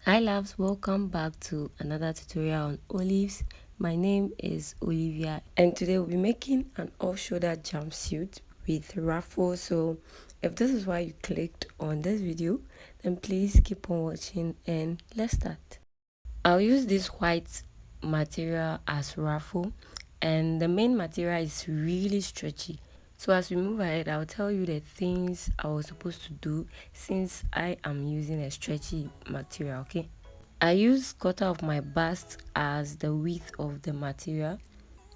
Hi loves, welcome back to another tutorial on olives. My name is Olivia and today we'll be making an off-shoulder jumpsuit with ruffle. So if this is why you clicked on this video, then please keep on watching and let's start. I'll use this white material as ruffle and the main material is really stretchy. So as we move ahead, I'll tell you the things I was supposed to do since I am using a stretchy material, okay? I use quarter of my bust as the width of the material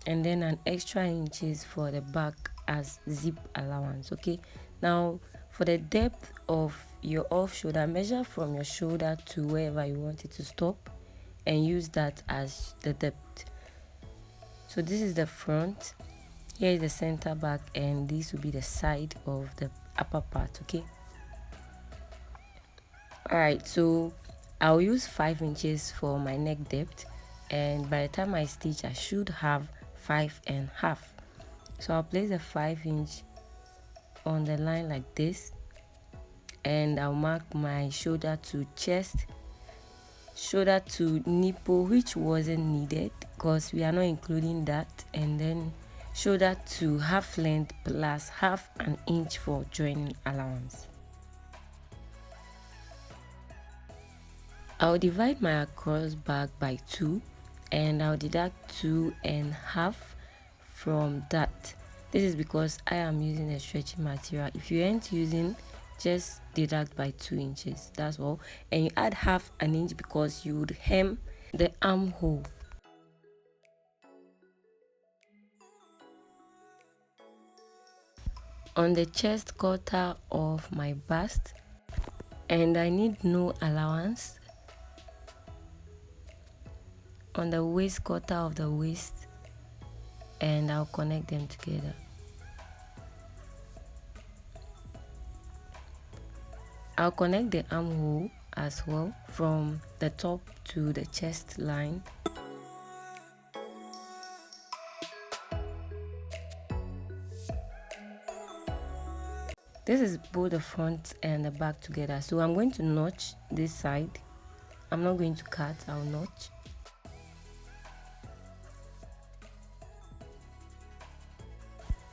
and then an extra inches for the back as zip allowance, okay? Now for the depth of your off shoulder, measure from your shoulder to wherever you want it to stop and use that as the depth. So this is the front, here is the center back, and this will be the side of the upper part, okay? Alright, so I'll use 5 inches for my neck depth, and by the time I stitch I should have 5.5. So I'll place a 5-inch on the line like this, and I'll mark my shoulder to chest, shoulder to nipple, which wasn't needed because we are not including that, and then shoulder to half length plus half an inch for joining allowance. I'll divide my across back by 2 and I'll deduct 2.5 from that. This is because I am using a stretchy material. If you aren't using, just deduct by 2 inches, that's all, and you add half an inch because you would hem the armhole. On the chest quarter of my bust, and I need no allowance. On the waist quarter of the waist, and I'll connect them together. I'll connect the armhole as well from the top to the chest line. This is both the front and the back together, so I'm going to notch this side. I'm not going to cut, I'll notch.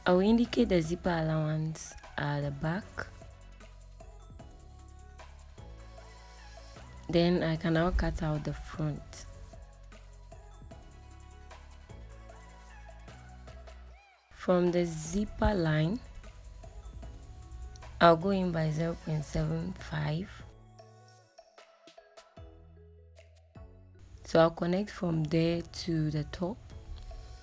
I will indicate the zipper allowance at the back. Then I can now cut out the front. From the zipper line, I'll go in by 0.75. So I'll connect from there to the top,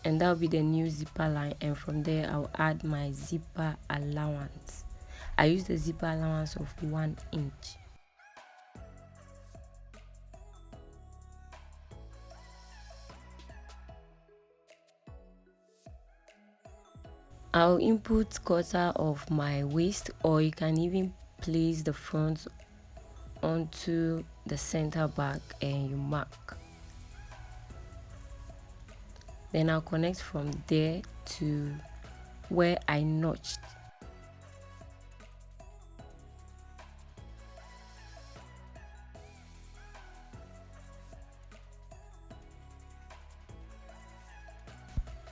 and that'll be the new zipper line, and from there I'll add my zipper allowance. I use the zipper allowance of 1 inch. I'll input quarter of my waist, or you can even place the front onto the center back and you mark. Then I'll connect from there to where I notched.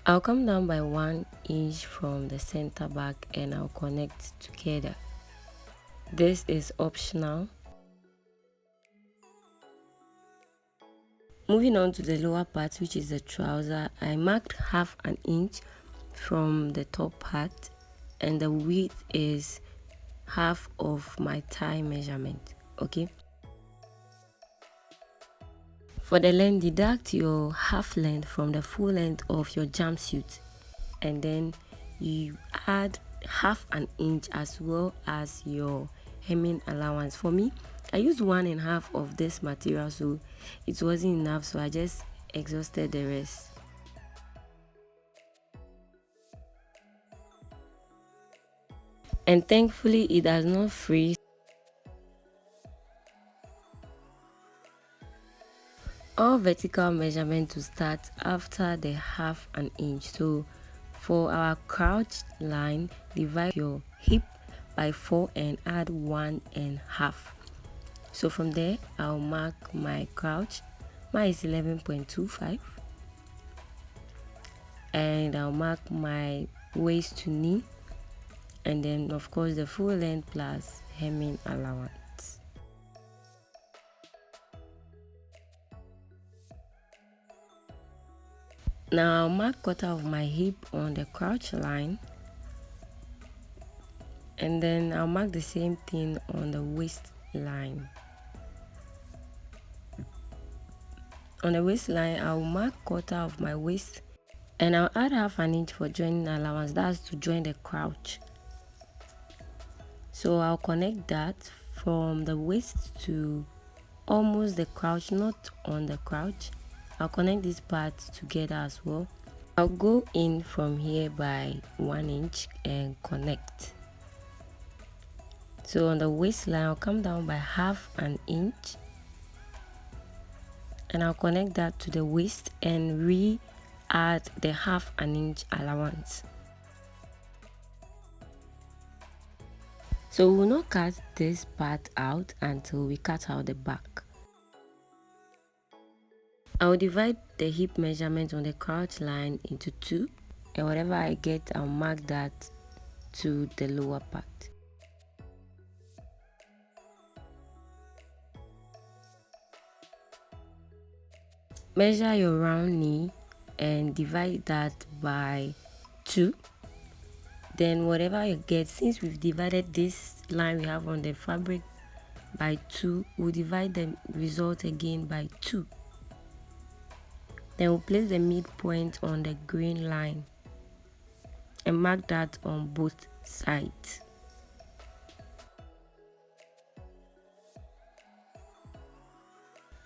I'll come down by 1 inch from the center back and I'll connect together. This is optional. Moving on to the lower part, which is the trouser, I marked half an inch from the top part, and the width is half of my thigh measurement, okay? For the length, deduct your half length from the full length of your jumpsuit, and then you add half an inch as well as your hemming allowance. For me, I used 1.5 of this material, so it wasn't enough, so I just exhausted the rest. And thankfully it does not freeze. All vertical measurement to start after the half an inch. So for our crouch line, divide your hip by 4 and add 1.5. So from there I'll mark my crouch. Mine is 11.25, and I'll mark my waist to knee, and then of course the full length plus hemming allowance. Now I'll mark quarter of my hip on the crouch line, and then I'll mark the same thing on the waistline. On the waistline, I'll mark quarter of my waist, and I'll add half an inch for joining allowance. That's to join the crouch. So I'll connect that from the waist to almost the crouch, not on the crouch. I'll connect these parts together as well. I'll go in from here by 1 inch and connect. So on the waistline, I'll come down by half an inch, and I'll connect that to the waist and re-add the half an inch allowance. So we will not cut this part out until we cut out the back. I will divide the hip measurement on the crouch line into 2, and whatever I get, I'll mark that to the lower part. Measure your round knee and divide that by 2. Then whatever you get, since we've divided this line we have on the fabric by 2, we'll divide the result again by 2. Then we'll place the midpoint on the green line and mark that on both sides.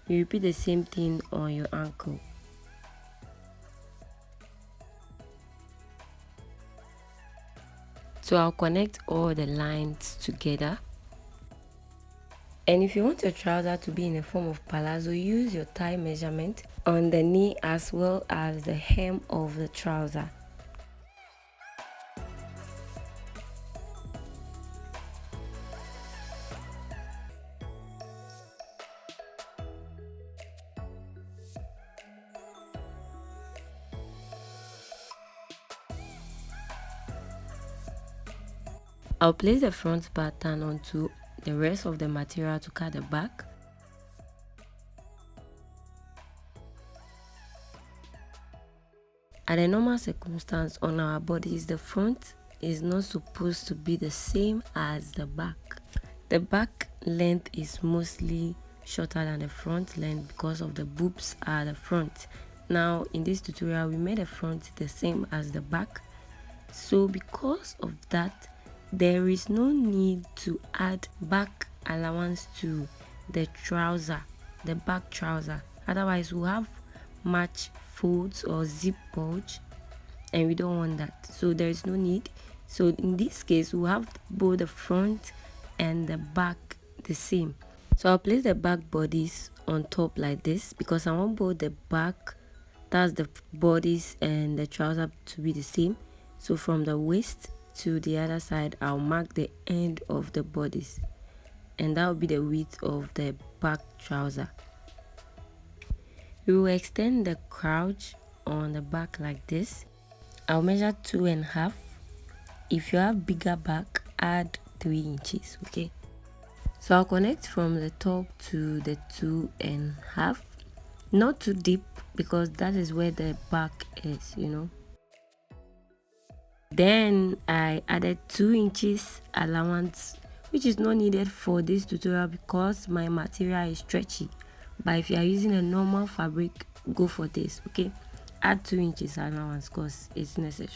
You repeat the same thing on your ankle. So I'll connect all the lines together. And if you want your trouser to be in the form of palazzo, use your thigh measurement on the knee as well as the hem of the trouser. I'll place the front pattern onto the rest of the material to cut the back. At a normal circumstance on our bodies, the front is not supposed to be the same as the back. The back length is mostly shorter than the front length because of the boobs at the front. Now in this tutorial we made the front the same as the back, so because of that there is no need to add back allowance to the trouser, the back trouser. Otherwise we'll have match folds or zip bulge, and we don't want that, so there is no need. So in this case we'll have both the front and the back the same. So I'll place the back bodies on top like this because I want both the back, that's the bodies, and the trouser to be the same. So from the waist to the other side, I'll mark the end of the bodies, and that will be the width of the back trouser. We will extend the crouch on the back like this. I'll measure 2.5. If you have bigger back, add 3 inches, okay? So I'll connect from the top to the 2.5, not too deep because that is where the back is, you know. Then I added 2 inches allowance, which is not needed for this tutorial because my material is stretchy. But if you are using a normal fabric, go for this, okay? Add 2 inches allowance because it's necessary.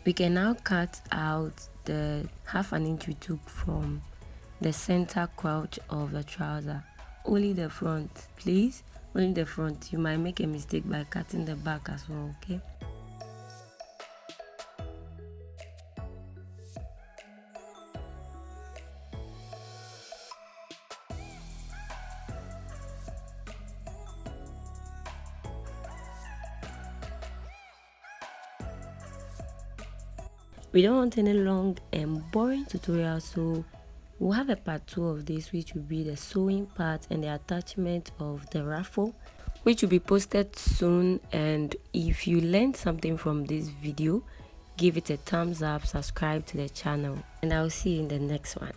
We can now cut out the half an inch we took from the center crouch of the trouser. Only the front, please, only the front. You might make a mistake by cutting the back as well, okay? We don't want any long and boring tutorial, so we'll have a part 2 of this, which will be the sewing part and the attachment of the ruffle, which will be posted soon. And if you learned something from this video, give it a thumbs up, subscribe to the channel, and I'll see you in the next one.